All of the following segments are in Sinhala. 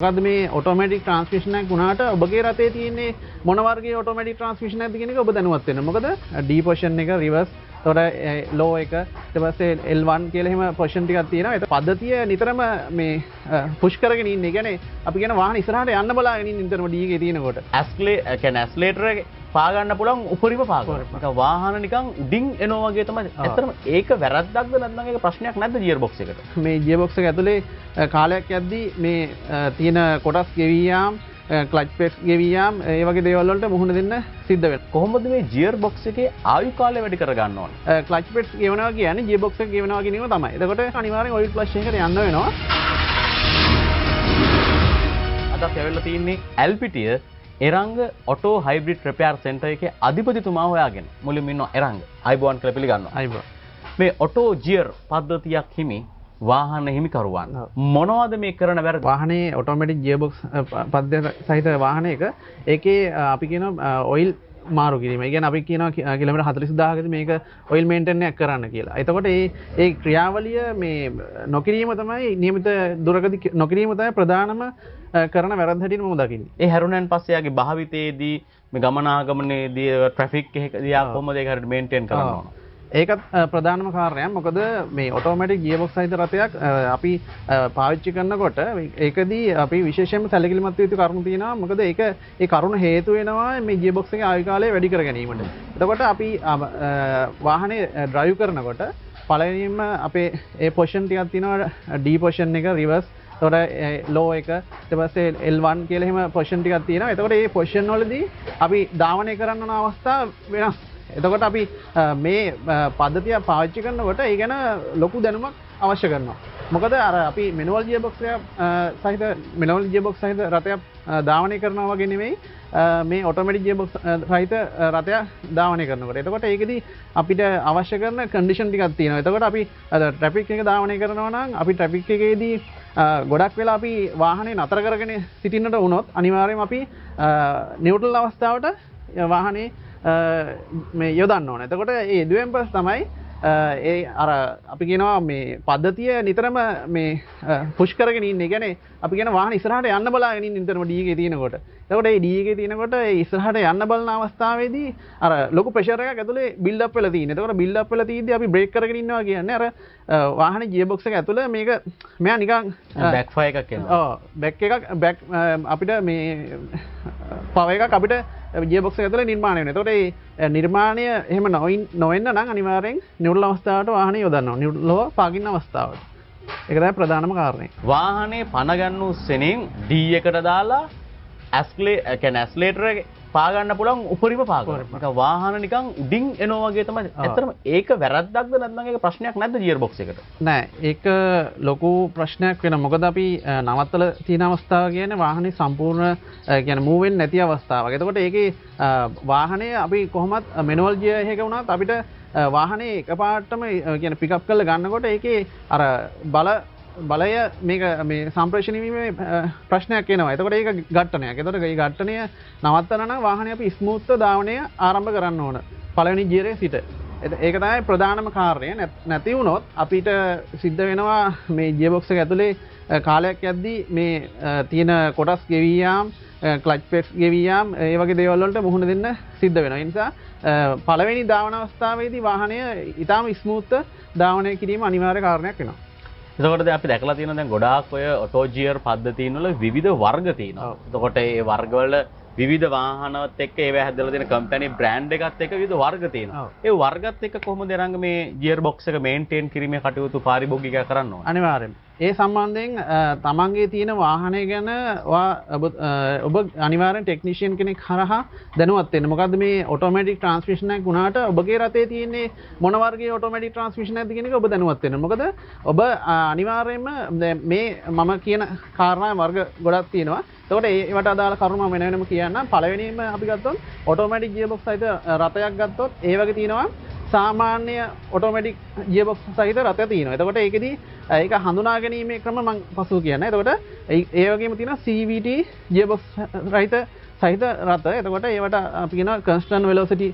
මොකද මේ ඔටෝමැටික් ට්‍රාන්ස්මිෂන් එකක් වුණාට ඔබගේ රටේ තියෙන්නේ මොන වර්ගයේ ඔටෝමැටික් ට්‍රාන්ස්මිෂන් එකක්ද කියන එක ඔබ දැනුවත් වෙන්න. මොකද D පොසිෂන් එක රිවර්ස් එතකොට ලෝ එක ඊට පස්සේ L1 කියලා එහෙම පොසිෂන් ටිකක් තියෙනවා. ඒක පද්ධතිය නිතරම මේ පුෂ් කරගෙන ඉන්නේ. ඒ කියන්නේ අපි කියන වාහන ඉස්සරහට යන්න බලාගෙන ඉන්නේ නිතරම D එකේ තියෙනකොට. ඇස්ලේටර් එක පා ගන්න පුළුවන් උපරිම පා ගන්න. නිකන් වාහන නිකන් උඩින් එනවා වගේ තමයි. ඇත්තටම ඒක වැරද්දක්ද නැත්නම් ඒක ප්‍රශ්නයක් නැද්ද ගියර් බොක්ස් එකට? මේ ගියර් බොක්ස් එක ඇතුලේ කාලයක් යද්දී මේ තියෙන කොටස් ගෙවී යාම ක්ලච් ප්ලේට් ගෙවී යාම ඒ වගේ දේවල් වලට මුහුණ දෙන්න සිද්ධ වෙනවා. කොහොමද මේ ගියර් බොක්ස් එකේ ආයු කාලය වැඩි කර ගන්න ඕනේ? ක්ලච් ප්ලේට්ස් ගෙවනවා කියන්නේ ගියර් බොක්ස් එක ගෙවනවා කියන එක තමයි. එතකොට අනිවාර්යෙන් ඔයිල් ෆ්ලෂ් එකකට යන්න වෙනවා. අද අපි ඇවිල්ලා තින්නේ Elpitiya Eranga Auto Hybrid Repair Center එකේ අධිපතිතුමා හොයාගෙන. මුලින්ම ඉන්නවා Eranga. අයිබෝන් කියලා පිළිගන්නවා. අයිබෝන්. මේ ඔටෝ ගියර් පද්ධතියක් හිමි වාහන හිමිකරුවන් මොනවද මේ කරන වැරදි? වාහනේ ඔටෝමැටික් ගියර් බොක්ස් පද්ධතිය සහිත වාහනයක ඒකේ අපි කියනවා ඔයිල් මාරු කිරීම. ඒ කියන්නේ අපි කියනවා කිලෝමීටර් 40000කදී මේක ඔයිල් මේන්ටේන් එකක් කරන්න කියලා. එතකොට ඒ ක්‍රියාවලිය මේ නොකිරීම තමයි නියමිත දුරකදී නොකිරීම තමයි ප්‍රධානම කරන වැරද්ද හැටියට මම දකින්නේ. ඒ හැරුණෙන් පස්සේ යාගේ භාවිතයේදී මේ ගමනාගමනයේදී ට්‍රැෆික් එකකදී යා කොහොමද ඒක හරියට මේන්ටේන් කරන්න ඕන? ඒකත් ප්‍රධානම කාරණයක්. මොකද මේ ඔටෝමැටික් ගියර් බොක්ස් සහිත රථයක් අපි පාවිච්චි කරනකොට ඒකදී අපි විශේෂයෙන්ම සැලකිලිමත් යුතු කරුණු තියෙනවා. මොකද ඒක ඒ කරුණ හේතු වෙනවා මේ ගියර් බොක්ස් එකේ ආයු කාලය වැඩි කර ගැනීමට. එතකොට අපි වාහනේ ඩ්‍රයිව් කරනකොට පළවෙනිම අපේ ඒ පොසිෂන් ටිකක් තියෙනවා D පොසිෂන් එක රිවර්ස් එතකොට ලෝ එක ඊට පස්සේ L1 කියලා එහෙම පොසිෂන් ටිකක් තියෙනවා. එතකොට මේ පොසිෂන් වලදී අපි ධාවනය කරන්න ඕන අවස්ථා වෙනස්. එතකොට අපි මේ පද්ධතිය පාවිච්චි කරනකොට ඒ ගැන ලොකු දැනුමක් අවශ්‍ය කරනවා. මොකද අර අපි මැනුවල් ගියර් බොක්ස් සහිත මැනුවල් ගියර් බොක්ස් සහිත රථයක් ධාවනය කරනවා වගේ නෙමෙයි මේ ඔටෝමැටික් ගියර් බොක්ස් සහිත රථයක් ධාවනය කරනකොට. එතකොට ඒකෙදි අපිට අවශ්‍ය කරන කන්ඩිෂන් ටිකක් තියෙනවා. එතකොට අපි ට්‍රැෆික් එක ධාවනය කරනවා නම් අපි ට්‍රැෆික් එකේදී ගොඩක් වෙලා අපි වාහනේ නතර කරගෙන සිටින්නට වුණොත් අනිවාර්යයෙන්ම අපි නියුට්‍රල් අවස්ථාවට වාහනේ මේ යොදන්න ඕන. එතකොට ඒ යෙදුවෙන් පස්සේ තමයි ඒ අර අපි කියනවා මේ පද්ධතිය නිතරම මේ පුෂ් කරගෙන ඉන්නේ. ඒ කියන්නේ අපි කියන වාහන ඉස්සරහට යන්න බලාගෙන ඉන්නේ නිතරම D එකේ තියෙනකොට. එතකොට ඒ D එකේ තියෙනකොට ඒ ඉස්සරහට යන්න බලන අවස්ථාවේදී අර ලොකු ප්‍රෙෂර් එකක් ඇතුලේ බිල්ඩ් අප් වෙලා තියෙනවා. එතකොට බිල්ඩ් අප් වෙලා තියෙද්දි අපි බ්‍රේක් කරගෙන ඉන්නවා කියන්නේ අර වාහනේ ගියර් බොක්ස් එක ඇතුලේ මේක මෙයා නිකන් බෑක් ෆයර් එකක් එනවා. ඔව් බෑක් අපිට මේ පවර් එකක් අපිට ගියර් බොක්ස් එක ඇතුලේ නිර්මාණය වෙනවා. එතකොට මේ නිර්මාණය එහෙම නොවෙන්න නම් අනිවාර්යෙන් නියුට්‍රල් අවස්ථාවට වාහනේ යොදන්න ඕනේ. නියුට්‍රල්ව පාගින්න අවස්ථාවට. ඒක තමයි ප්‍රධානම කාරණේ. වාහනේ පණ ගන්නු සෙනෙන් D එකට දාලා ඇස්ලේටර් එක පා ගන්න පුළුවන් උපරිම පා ගන්න. නිකන් වාහන නිකන් උඩින් එනවා වගේ තමයි. ඇත්තටම ඒක වැරද්දක්ද නැත්නම් ඒක ප්‍රශ්නයක් නැද්ද ගියර් බොක්ස් එකට? නෑ ඒක ලොකු ප්‍රශ්නයක් වෙනවා. මොකද අපි නවත්තලා තියෙන අවස්ථාව කියන්නේ වාහනේ සම්පූර්ණ කියන්නේ මූව් වෙන්නේ නැති අවස්ථාවක්. එතකොට ඒකේ වාහනේ අපි කොහොමත් මැනුවල් ගියර් එකක වුණත් අපිට වාහනේ එකපාරටම කියන්නේ පිකප් කරලා ගන්නකොට ඒකේ අර බලය මේක මේ සම්ප්‍රේෂණය වීමේ ප්‍රශ්නයක් එනවා. එතකොට ඒක ඝට්ටනයක්. එතකොට මේ ඝට්ටනය නවත්තන නම් වාහනේ අපි ස්මූත්ව ධාවනය ආරම්භ කරන්න ඕන. පළවෙනි ගියරේ සිට. ඒක තමයි ප්‍රධානම කාරණය. නැති වුණොත් අපිට සිද්ධ වෙනවා මේ ගියර් බොක්ස් එක ඇතුලේ කාලයක් යද්දී මේ තියෙන කොටස් ගෙවී යාම ක්ලච් ප්ලේට්ස් ගෙවී යාම ඒ වගේ දේවල් වලට මුහුණ දෙන්න සිද්ධ වෙනවා. ඒ නිසා පළවෙනි ධාවන අවස්ථාවේදී වාහනය ඊටාම ස්මූත්ව ධාවනය කිරීම අනිවාර්ය කාරණයක් වෙනවා. එතකොට දැන් අපි දැකලා තියෙනවා දැන් ගොඩාක් ඔය ඔටෝ ගියර් පද්ධතීන් වල විවිධ වර්ග තියෙනවා. එතකොට මේ වර්ග වල විවිධ වාහනවත් එක්ක ඒවා හැදලා තියෙන කම්පැනි බ්‍රෑන්ඩ් එකත් එක්ක විවිධ වර්ග තියෙනවා. ඒ වර්ගත් එක්ක කොහොමද Eranga මේ ගියර් බොක්ස් එක මේන්ටේන් කිරීමේ කටයුතු පාරිභෝගිකයා කරන්න ඕනේ? අනිවාර්යයෙන්. ඒ සම්බන්ධයෙන් තමන්ගේ තියෙන වාහනය ගැන ඔබ අනිවාර්යෙන් ටෙක්නීෂියන් කෙනෙක් හරහා දැනුවත් වෙන්න. මොකද මේ ඔටෝමැටික් ට්‍රාන්ස්මිෂන් එකක් වුණාට ඔබගේ රථයේ තියෙන්නේ මොන වර්ගයේ ඔටෝමැටික් ට්‍රාන්ස්මිෂන් එකක්ද කියන එක ඔබ දැනුවත් වෙන්න. මොකද ඔබ අනිවාර්යයෙන්ම මේ මම කියන කාරණා වර්ග ගොඩක් තියෙනවා. එතකොට ඒවට අදාළ කරුණු මම වෙන වෙනම කියන්නම්. පළවෙනිම අපි ගත්තොත් ඔටෝමැටික් ගියර් බොක්ස් සහිත රථයක් ගත්තොත් ඒ වගේ තියෙනවා සාමාන්‍ය ඔටෝමැටික් ගියර් බොක්ස් සහිත රථය තියෙනවා. එතකොට ඒකෙදි ඒක හඳුනා ගැනීමේ ක්‍රම මම පසුව කියන්නම්. එතකොට ඒ වගේම තියෙනවා CVT ගියර් බොක්ස් සහිත රථ. එතකොට ඒවට අපි කියනවා constant velocity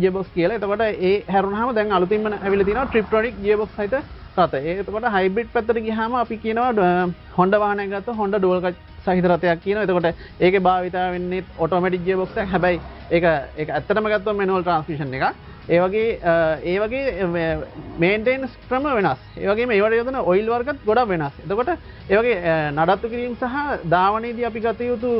ගියර් බොක්ස් කියලා. එතකොට ඒ හැරුණාම දැන් අලුතින්ම ඇවිල්ලා තියෙනවා ට්‍රිප්ටොනික් ගියර් බොක්ස් සහිත රථ. එතකොට හයිබ්‍රිඩ් පැත්තට ගියාම අපි කියනවා Honda වාහනයක් ගත්තොත් Honda dual clutch සහිත රථයක් කියනවා. එතකොට ඒකේ භාවිතා වෙන්නේ ඔටෝමැටික් ගියර් එකක්. හැබැයි ඒක ඇත්තටම ගත්තොත් manual transmission එකක්. ඒ වගේ මේන්ටේනන්ස් ක්‍රම වෙනස්. ඒ වගේම ඒවට යොදන ඔයිල් වර්ගත් ගොඩක් වෙනස්. එතකොට ඒ වගේ නඩත්තු කිරීම සහ ධාවනයේදී අපි ගත යුතු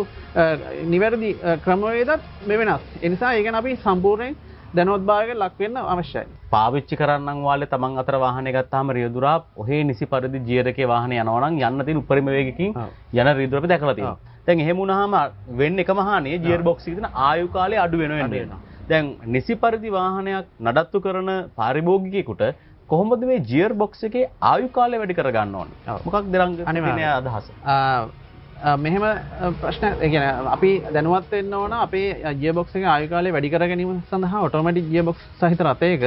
නිවැරදි ක්‍රමවේදත් වෙනස්. ඒ නිසා ඒක අපි සම්පූර්ණයෙන් දැනුවත්භාවයකට ලක් වෙන්න අවශ්‍යයි. පාවිච්චි කරන්නන් වාලේ තමන් අතර වාහනේ ගත්තාම රියදුරා ඔහේ නිසි පරිදි ගියර් එකේ වාහනේ යනවා නම් යන්න තියෙන උපරිම වේගකින් යන රියදුර අපි දැකලා තියෙනවා. දැන් එහෙම වුණාම වෙන්නේ එකම හානිය ගියර් බොක්ස් එකේ තියෙන ආයු කාලය අඩු වෙනවා. දැන් නිසි පරිදි වාහනයක් නඩත්තු කරන පාරිභෝගිකයෙකුට කොහොමද මේ ගියර් බොක්ස් එකේ ආයු කාලය වැඩි කරගන්න ඕනේ? මොකක්ද රංග අදහස? මෙහෙම ප්‍රශ්න ඒ කියන්නේ අපි දැනුවත් වෙන්න ඕන අපේ ගියර් බොක්ස් එකේ ආයු කාලය වැඩි කර ගැනීම සඳහා ඔටෝමැටික් ගියර් බොක්ස් සහිත රථයක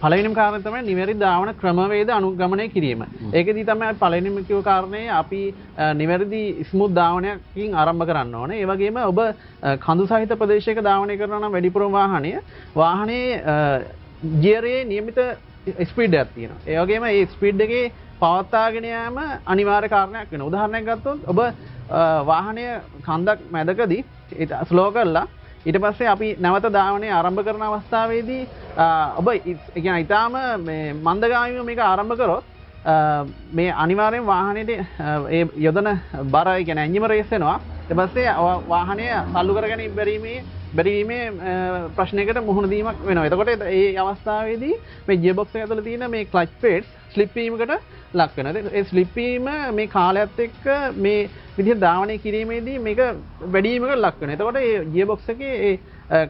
පළවෙනිම කාරණය තමයි නිවැරදි ධාවන ක්‍රමවේද අනුගමනය කිරීම. ඒකෙදී තමයි පළවෙනිම කිව්ව කාරණේ අපි නිවැරදි ස්මූත් ධාවනයකින් ආරම්භ කරන්න ඕනේ. ඒ වගේම ඔබ කඳු සහිත ප්‍රදේශයක ධාවනය කරනවා නම් වැඩිපුරම වාහනේ ගියරේ නියමිත ස්පීඩ් එකක් තියෙනවා. ඒ වගේම මේ ස්පීඩ් එකේ පවත්වාගෙන යාම අනිවාර්ය කාරණයක් වෙනවා. උදාහරණයක් ගත්තොත් ඔබ වාහනය කන්දක් මැදකදී ස්ලෝ කරලා ඊට පස්සේ අපි නැවත ධාවනය ආරම්භ කරන අවස්ථාවේදී ඔබ කියන්නේ ඊටාම මේ මන්දගාමීව මේක ආරම්භ කරොත් මේ අනිවාර්යෙන් වාහනයේ ඒ යොදන බර කියන්නේ එන්ජිම රේස් වෙනවා. ඊට පස්සේ වාහනය තල්ලු කරගෙන බැරිවීමේ ප්‍රශ්නයකට මුහුණ දීමක් වෙනවා. එතකොට ඒ අවස්ථාවේදී මේ ගියර් බොක්ස් එක ඇතුළේ තියෙන මේ ක්ලච් ප්ලේට්ස් ස්ලිප් වීමකට ලක් වෙනවා. ඒ ස්ලිප් වීම මේ කාලයත් එක්ක මේ විදිහට ධාවනය කිරීමේදී මේක වැඩි වීමකට ලක් වෙනවා. එතකොට මේ ගියර් බොක්ස් එකේ ඒ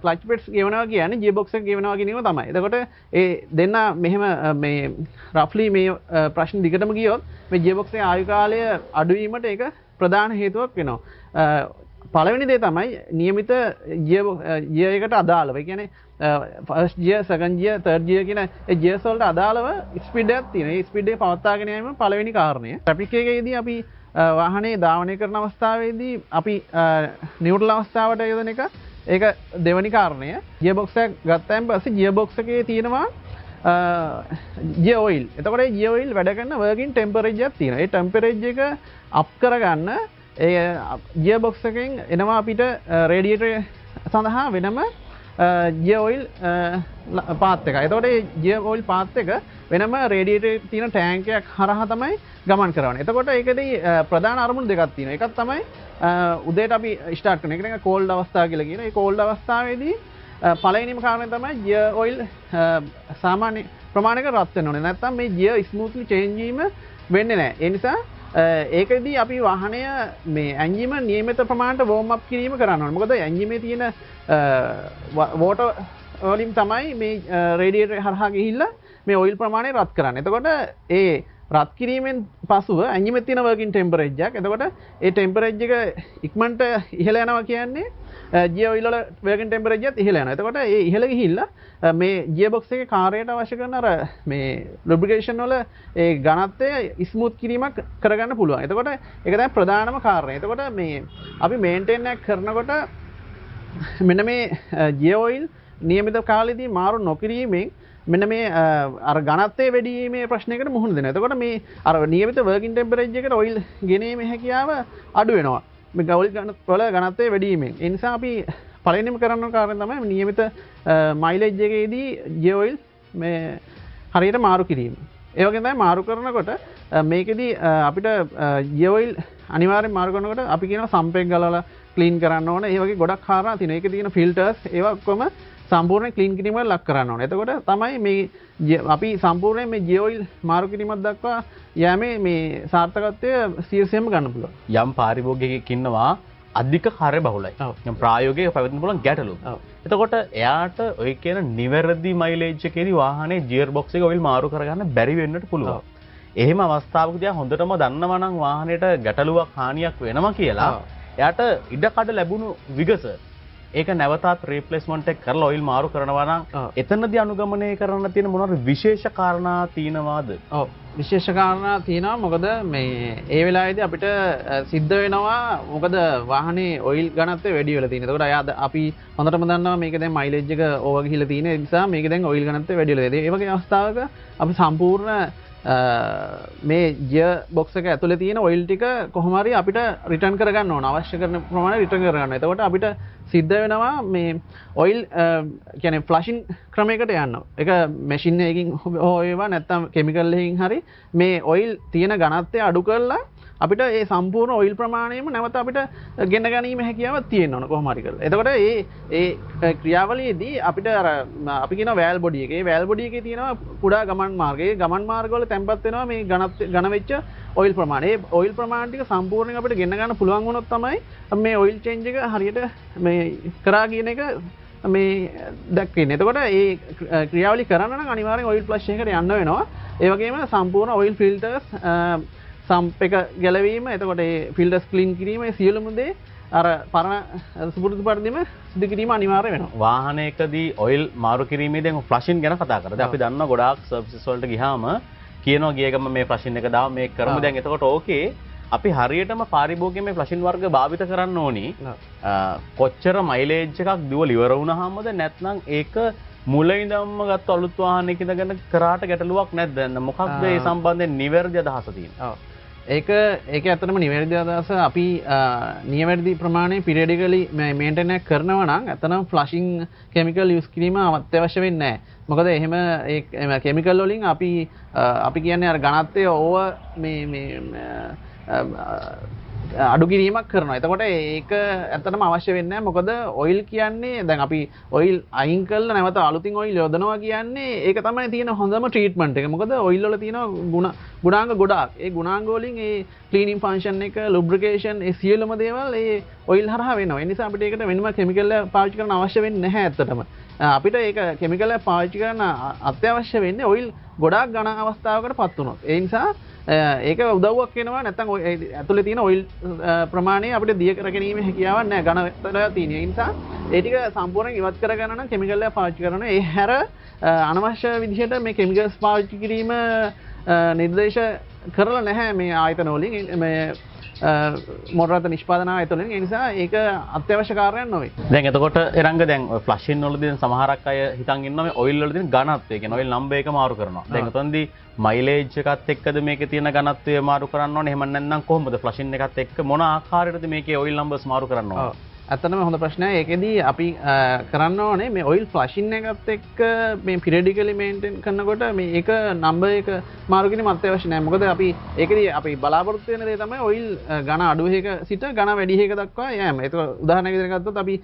ක්ලච් ප්ලේට්ස් ගෙවනවා කියන්නේ ගියර් බොක්ස් එක ගෙවනවා කියන එක තමයි. එතකොට ඒ දෙන්න මෙහෙම මේ රෆ්ලි මේ ප්‍රශ්න දිගටම ගියොත් මේ ගියර් බොක්ස් එකේ ආයු කාලය අඩු වීමට ඒක ප්‍රධාන හේතුවක් වෙනවා. පළවෙනි දේ තමයි නියමිත ගියර් එකට අදාළව. ඒ කියන්නේ first gear, second gear, third gear කියන ඒ ගියර්ස් වලට අදාළව ස්පීඩ් එකක් තියෙනවා. ඒ ස්පීඩ් එක පවත්වාගෙන යාම පළවෙනි කාරණය. ට්‍රැෆික් එකේදී අපි වාහනේ ධාවනය කරන අවස්ථාවේදී අපි නියුට්‍රල් අවස්ථාවට යොදන එක ඒක දෙවෙනි කාරණය. ගියර් බොක්ස් එක ගත්තාන් පස්සේ ගියර් බොක්ස් එකේ තියෙනවා ගියර් ඔයිල්. එතකොට ඒ ගියර් ඔයිල් වැඩ කරන වර්කින් ටෙම්පරේචර් එකක් තියෙනවා. ඒ ටෙම්පරේචර් එක අප් කරගන්න ඒ ගියර් බොක්ස් එකෙන් එනවා අපිට රේඩියේටර් සඳහා වෙනම ගියර් ඔයිල් පාත් එකක්. එතකොට මේ ගියර් ඔයිල් පාත් එක වෙනම රේඩියේටර් තියෙන ටැංක් එකක් හරහා තමයි ගමන් කරන්නේ. එතකොට ඒකෙදී ප්‍රධාන අරමුණු දෙකක් තියෙනවා. එකක් තමයි උදේට අපි ස්ටාර්ට් කරන එක. ඒක කෝල්ඩ් අවස්ථාව කියලා කියනවා. මේ කෝල්ඩ් අවස්ථාවේදී පළවෙනිම කාරණය තමයි ගියර් ඔයිල් සාමාන්‍ය ප්‍රමාණයක රත් වෙන්න ඕනේ. නැත්නම් මේ ගියර් ස්මූත්ලි චේන්ජ් වීම වෙන්නේ නැහැ. ඒ නිසා ඒකෙදී අපි වාහනය මේ එන්ජිම නියමිත ප්‍රමාණයට වෝම් අප් කිරීම කරන්න ඕනේ. මොකද එන්ජිමේ තියෙන වෝටර් වලින් තමයි මේ රේඩියේටර් හරහා ගිහිල්ලා මේ ඔයිල් ප්‍රමාණය රත් කරන්නේ. එතකොට ඒ රත් කිරීමෙන් පසුව එන්ජිමේ තියෙන වර්කින් ටෙම්පරේචර් එක. එතකොට ඒ ටෙම්පරේචර් එක ඉක්මනට ඉහළ යනවා කියන්නේ ගියර් ඔයිල් වල වර්කින් ටෙම්පරේචර් එකත් ඉහළ යනවා. එතකොට ඒ ඉහළ ගිහිල්ලා මේ ගියර් බොක්ස් එකේ කාර්යයට අවශ්‍ය කරන අර මේ ලුබ්‍රිකේෂන් වල ඒ ඝනත්වය ස්මූත් කිරීමක් කරගන්න පුළුවන්. එතකොට ඒක තමයි ප්‍රධානම කාරණය. එතකොට මේ අපි මේන්ටේන් එක කරනකොට මෙන්න මේ ගියර් ඔයිල් නියමිත කාලෙදී මාරු නොකිරීමෙන් මෙන්න මේ අර ඝනත්වයේ වැඩි වීමේ ප්‍රශ්නයකට මුහුණ දෙනවා. එතකොට මේ අර නියමිත වර්කින් ටෙම්පරේචර් එකට ඔයිල් ගෙනීමේ හැකියාව අඩු වෙනවා. මේ ඔයිල් වල ඝනත්වයේ වැඩි වීමෙන්. ඒ නිසා අපි පළවෙනිම කරන්න කාරණා තමයි නියමිත මයිලේජ් එකේදී ගියර් ඔයිල් මේ හරියට මාරු කිරීම. ඒ වගේම තමයි මාරු කරනකොට මේකෙදී අපිට ගියර් ඔයිල් අනිවාර්යෙන් මාරු කරනකොට අපි කියනවා සම්ප් එක ගලවලා ක්ලීන් කරන්න ඕනේ. ඒ වගේ ගොඩක් කාරණා තියෙනවා. ඒකේ තියෙන ෆිල්ටර්ස් ඒවා ඔක්කොම සම්පූර්ණ ක්ලීන් කිරීමකට ලක් කරන්න ඕනේ. එතකොට තමයි මේ අපි සම්පූර්ණයෙන් මේ ගියර් ඔයිල් මාරු කිරීමක් දක්වා යෑමේ මේ සාර්ථකත්වය 100%ම ගන්න පුළුවන්. යම් පාරිභෝගිකයෙක් ඉන්නවා අධික කාර්ය බහුලයි. දැන් ප්‍රායෝගිකව පැවැත්වෙන්න පුළුවන් ගැටලු. එතකොට එයාට ඔය කියන නිවැරදි මයිලේජ් එකේදී වාහනේ ගියර් බොක්ස් එක ඔයිල් මාරු කරගන්න බැරි වෙන්නට පුළුවන්. එහෙම අවස්ථාවකදී හොඳටම දන්නවා නම් වාහනේට ගැටලුවක් හානියක් වෙනවා කියලා එයාට ඉඩකඩ ලැබුණු විගස ඒක නැවතත් රීප්ලේස්මන්ට් එක කරලා ඔයිල් මාරු කරනවා නම් එතනදී අනුගමනය කරන්න තියෙන මොනවාද විශේෂ කාරණා තියෙනවාද? ඔව් විශේෂ කාරණා තියෙනවා. මොකද මේ ඒ වෙලාවේදී අපිට සිද්ධ වෙනවා මොකද වාහනේ ඔයිල් ඝනත්වය වැඩි වෙලා තියෙනවා. එතකොට අපි හොඳටම දන්නවා මේක දැන් මයිලේජ් එක ඕවර් ගිහිලා තියෙන නිසා මේක දැන් ඔයිල් ඝනත්වය වැඩි වෙලා තියෙනවා. ඒ වගේ අවස්ථාවක අපි සම්පූර්ණ මේ ගියර් බොක්ස් එක ඇතුලේ තියෙන ඔයිල් ටික කොහොම හරි අපිට රිටර්න් කරගන්න ඕන. අවශ්‍ය කරන ප්‍රමාණය රිටර්න් කරගන්න. එතකොට අපිට සිද්ධ වෙනවා මේ ඔයිල් කියන්නේ ෆ්ලෂින් ක්‍රමයකට යන්න. ඒක මැෂින් එකකින් හෝ වේවා නැත්නම් කෙමිකල් එකකින් හරි මේ ඔයිල් තියෙන ඝනත්වය අඩු කරලා අපිට ඒ සම්පූර්ණ ඔයිල් ප්‍රමාණයම නැවත අපිට ගෙන ගැනීම හැකියාවක් තියෙන්න ඕන කොහොම හරි කරලා. එතකොට ඒ ක්‍රියාවලියේදී අපිට අර අපි කියන වෑල් බොඩි එකේ වෑල් බොඩි එකේ තියෙනවා කුඩා ගමන් මාර්ග. ඒ ගමන් මාර්ගවල තැම්පත් වෙනවා මේ ඝන වෙච්ච ඔයිල් ප්‍රමාණය. ඒ ඔයිල් ප්‍රමාණ ටික සම්පූර්ණයෙන් අපිට ගෙන ගන්න පුළුවන් වුණොත් තමයි මේ ඔයිල් චේන්ජ් එක හරියට මේ කරා කියන එක මේ දැක්වෙන්නේ. එතකොට ඒ ක්‍රියාවලිය කරන්න නම් අනිවාර්යෙන් ඔයිල් ෆ්ලෂ් එකකට යන්න වෙනවා. ඒ වගේම සම්පූර්ණ ඔයිල් ෆිල්ටර්ස් සම්ප් එක ගැලවීම, එතකොට ඒ ෆිල්ටර්ස් ක්ලීන් කිරීම, ඒ සියලුම දේ අර පරණ සුපුරුදු පරිදිම සිදු කිරීම අනිවාර්ය වෙනවා. වාහනයකදී ඔයිල් මාරු කිරීමේදී දැන් ෆ්ලෂින් ගැන කතා කරද්දී අපි දන්නවා ගොඩාක් සර්විසස් වලට ගියාම කියනවා ගිය ගම මේ ෆ්ලෂින් එක දාම මේක කරමු. දැන් එතකොට ඕකේ අපි හරියටම පාරිභෝගික මේ ෆ්ලෂින් වර්ග භාවිත කරන්න ඕනි. කොච්චර මයිලේජ් එකක් දුවල ඉවර වුණාමද නැත්නම් ඒක මුල ඉඳන්ම ගත්ත අලුත් වාහනයක ඉඳගෙන කරාට ගැටලුවක් නැද්ද? මොකක්ද ඒ සම්බන්ධයෙන් නිවැරදි අදහස තියෙන්නේ? ඔව්. ඒක ඇත්තටම නිවැරදි අදහස. අපි නිවැරදි ප්‍රමාණය පිරියඩිකලි මේන්ටේන් කරනවා නම් ඇත්තටම ෆ්ලෂින් කෙමිකල් යූස් කිරීම අත්‍යවශ්‍ය වෙන්නේ නැහැ. මොකද එහෙම ඒ කෙමිකල් වලින් අපි කියන්නේ අර ඝනත්වය ඕව අඩු කිරීමක් කරනවා. එතකොට ඒක ඇත්තටම අවශ්‍ය වෙන්නේ නැහැ. මොකද ඔයිල් කියන්නේ දැන් අපි ඔයිල් අයින් කළා නැවත අලුතින් ඔයිල් යොදනවා කියන්නේ ඒක තමයි තියෙන හොඳම ට්‍රීට්මන්ට් එක. මොකද ඔයිල් වල තියෙන ගුණාංග ගොඩාක්. ඒ ගුණාංග වලින් ඒ ක්ලීනින් ෆන්ක්ෂන් එක, ලුබ්‍රිකේෂන්, ඒ සියලුම දේවල් ඒ ඔයිල් හරහා වෙනවා. ඒ නිසා අපිට ඒකට වෙනම කෙමිකල් පාවිච්චි කරන්න අවශ්‍ය වෙන්නේ නැහැ ඇත්තටම. අපිට ඒක කෙමිකල් පාවිච්චි කරන්න අත්‍යවශ්‍ය වෙන්නේ ඔයිල් ගොඩාක් ඝන අවස්ථාවකට පත් වුණොත්. ඒ නිසා ඒක උදව්වක් වෙනවා. නැත්නම් ඇතුලේ තියෙන ඔයිල් ප්‍රමාණය අපිට දිය කර ගැනීම හැකියාවක් නැහැ ඝන වෙලා තියෙන. ඒ නිසා ඒ ටික සම්පූර්ණයෙන් ඉවත් කර ගන්න නම් කෙමිකල් එක පාවිච්චි කරනවා. ඒ හැර අනවශ්‍ය විදිහට මේ කෙමිකල්ස් පාවිච්චි කිරීම නිර්දේශ කරලා නැහැ මේ ආයතන වලින්. මේ මොටරත නිෂ්පාදන ආයතන වලින්. ඒ නිසා ඒක අත්‍යවශ්‍ය කාර්යයක් නොවේ. දැන් එතකොට එරංග දැන් ඔය ෆ්ලෂින් වලදී සමහරක් අය හිතන් ඉන්නවා මේ ඔයිල් වල තියෙන ඝනත්වය කියන ඔයිල් නම්බර් එක මාරු කරනවා. දැන් උතන්දී මයිලේජ් එකත් එක්කද මේකේ තියෙන ඝනත්වය මාරු කරන්න ඕනේ? එහෙම නැත්නම් කොහොමද ෆ්ලෂින් එකත් එක්ක මොන ආකාරයකටද මේකේ ඔයිල් නම්බර්ස් මාරු කරන්න ඕනේ? ඇත්තටම හොඳ ප්‍රශ්නයක්. ඒකෙදී අපි කරන්න ඕනේ මේ ඔයිල් ෆ්ලෂින් එකත් එක්ක මේ පිරියඩිකලි මේන්ටේන් කරනකොට මේ ඒක නම්බර් එක මාරු කිරීම අත්‍යවශ්‍ය නැහැ. මොකද අපි ඒකෙදී අපි බලාපොරොත්තු වෙන දේ තමයි ඔයිල් ඝන අඩු හේක සිට ඝන වැඩි හේක දක්වා යෑම. ඒක උදාහරණයක් විදිහට ගත්තොත් අපි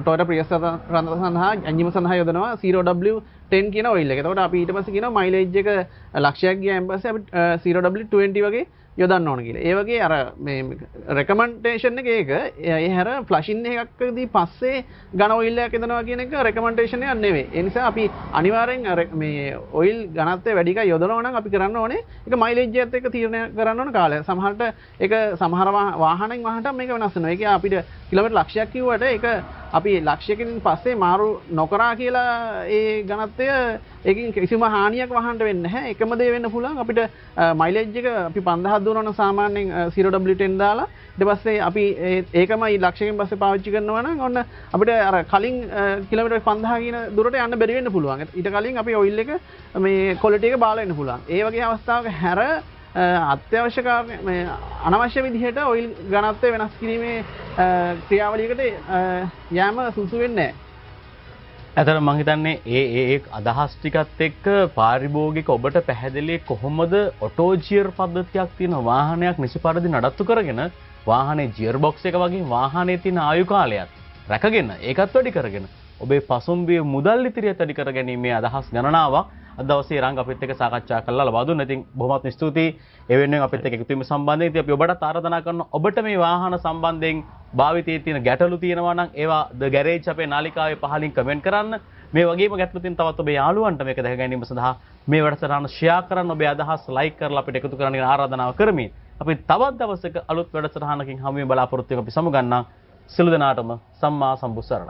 Toyota Prius සඳහා එන්ජිම සඳහා යොදනවා 0W10 කියන ඔයිල් එක. එතකොට අපි ඊට පස්සේ කියනවා මයිලේජ් එක ලක්ෂයක් ගියාන් පස්සේ අපි 0W20 වගේ යොදන්න ඕන කියලා. ඒ වගේ අර මේ රෙකමන්ඩේෂන් එක ඒක ඒ හැර ෆ්ලෂින් එකකදී පස්සේ ඝන ඔයිල් එකක් යොදනවා කියන එක රෙකමන්ඩේෂන් එකක් නෙවෙයි. ඒ නිසා අපි අනිවාර්යෙන් මේ ඔයිල් ඝනත්වය වැඩි එකක් යොදනවා නම් අපි කරන්න ඕනේ ඒක මයිලේජ් එකත් එක්ක තීරණය කරන්න ඕන කාලය. සමහරට ඒක සමහර වාහනෙන් වාහනට මේක වෙනස් වෙනවා. ඒක අපිට කිලෝමීටර් ලක්ෂයක් කිව්වට ඒක අපි ලක්ෂයකින් පස්සේ මාරු නොකරා කියලා ඒ ඝනත්වය ඒකින් කිසිම හානියක් වහන්න වෙන්නේ නැහැ. එකම දේ වෙන්න පුළුවන් අපිට මයිලේජ් එක අපි 5000 දුවනවා නම් සාමාන්‍යයෙන් 0W10 දාලා ඊට පස්සේ අපි ඒකමයි ලක්ෂයකින් පස්සේ පාවිච්චි කරනවා නම් ඔන්න අපිට අර කලින් කිලෝමීටර් 5000 කියන දුරට යන්න බැරි වෙන්න පුළුවන්. ඊට කලින් අපි ඔයිල් එක මේ ක්වොලිටි එක බාල වෙන්න පුළුවන්. ඒ වගේ අවස්ථාවක හැර අත්‍යවශ්‍ය කාරණේ මේ අනවශ්‍ය විදිහට ඔයිල් ඝනත්වය වෙනස් කිරීමේ ක්‍රියාවලියකට යෑම සුසු වෙන්නේ නැහැ. ඇතර මම හිතන්නේ ඒ අදහස් ටිකත් එක්ක පාරිභෝගික ඔබට පැහැදිලි කොහොමද ඔටෝ ජියර් පද්ධතියක් තියෙන වාහනයක් නිසි පරිදි නඩත්තු කරගෙන වාහනේ ජියර් බොක්ස් එක වගේ වාහනේ තියෙන ආයු කාලයත් රැකගෙන ඒකත් වැඩි කරගෙන ඔබේ පසුම්බිය මුදල් ඉතිරියත් වැඩි කර ගැනීමේ අදහස් ගණනාවක් අද දවසේ රංග අපිත් එක්ක සාකච්ඡා කළා ලබා දුන්නා. ඉතින් බොහොමත් ස්තුතියි. ඒ වෙනුවෙන් අපිත් එක්ක එකතු වීම සම්බන්ධයෙන් ඉතින් අපි ඔබටත් ආරාධනා කරනවා ඔබට මේ වාහන සම්බන්ධයෙන් භාවිතයේ තියෙන ගැටලු තියෙනවා නම් ඒවා ද ගැරේජ් අපේ නාලිකාවේ පහලින් කමෙන්ට් කරන්න. මේ වගේම ගැටලු තියෙන තවත් ඔබේ යාළුවන්ට මේක දැක ගැනීම සඳහා මේ වැඩසටහන ෂෙයා කරන්න ඔබේ අදහස් ලයික් කරලා අපිට එකතු කරන්න ආරාධනාව කරමින් අපි තවත් දවසක අලුත් වැඩසටහනකින් හමු වෙන බලාපොරොත්තු වෙන අපි සමුගන්නම්. සියලු දෙනාටම සම්මා සම්බුත් සරණයි.